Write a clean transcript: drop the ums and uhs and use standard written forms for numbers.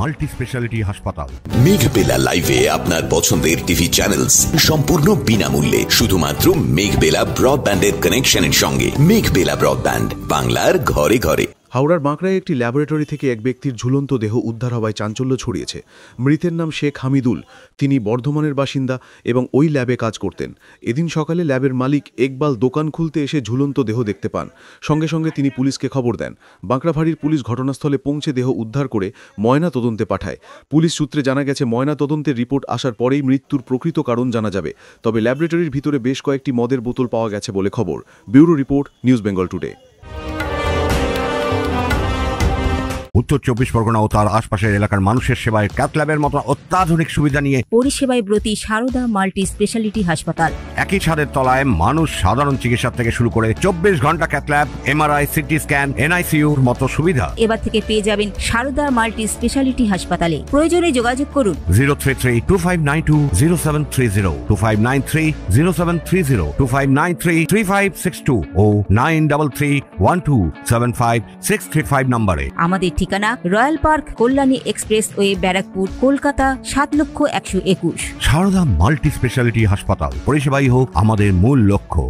Multi specialty হাসপাতাল। মেঘবেলা লাইভে আপনার পছন্দের টিভি চ্যানেলস সম্পূর্ণ বিনামূল্যে, শুধুমাত্র মেঘবেলা ব্রডব্যান্ডের কানেকশনের সঙ্গে। মেঘবেলা ব্রডব্যান্ড, বাংলার ঘরে ঘরে। হাওড়ার বাঁকড়ায় একটি ল্যাবরেটরি থেকে এক ব্যক্তির ঝুলন্ত দেহ উদ্ধার হওয়ায় চাঞ্চল্য ছড়িয়েছে। মৃতের নাম শেখ হামিদুল। তিনি বর্ধমানের বাসিন্দা এবং ওই ল্যাবে কাজ করতেন। এদিন সকালে ল্যাবের মালিক ইকবাল দোকান খুলতে এসে ঝুলন্ত দেহ দেখতে পান। সঙ্গে সঙ্গে তিনি পুলিশকে খবর দেন। বাঁকড়া ফাঁড়ির পুলিশ ঘটনাস্থলে পৌঁছে দেহ উদ্ধার করে ময়না তদন্তে পাঠায়। পুলিশ সূত্রে জানা গেছে, ময়না তদন্তের রিপোর্ট আসার পরেই মৃত্যুর প্রকৃত কারণ জানা যাবে। তবে ল্যাবরেটরির ভিতরে বেশ কয়েকটি মদের বোতল পাওয়া গেছে বলে খবর। Bureau report, news Bengal today. উত্তর 24 পরগনা ও তার আশপাশের এলাকার মানুষের সেবায় ক্যাথ ল্যাবের মতো অত্যাধুনিক সুবিধা নিয়ে পরিষেবায় ব্রতী সারদা মাল্টি স্পেশালিটি হাসপাতাল। একই ছাদের তলায় মানুষ সাধারণ চিকিৎসা থেকে শুরু করে 24 ঘন্টা cath lab, MRI, CT scan, এনআইসিইউর মতো সুবিধা এবার থেকে পেয়ে যাবেন সারদা মাল্টি স্পেশালিটি হাসপাতালে। প্রয়োজনে যোগাযোগ করুন 033-2592-0730, 2593-0730, 2593-3562 ও 9331275635 নম্বরে। আমাদের ঠিকানা royal park, Kalyani express way, Barrackpore, Kolkata 7,121,000। Sarada multi specialty হাসপাতাল, পরিষেবাই হোক আমাদের মূল লক্ষ্য।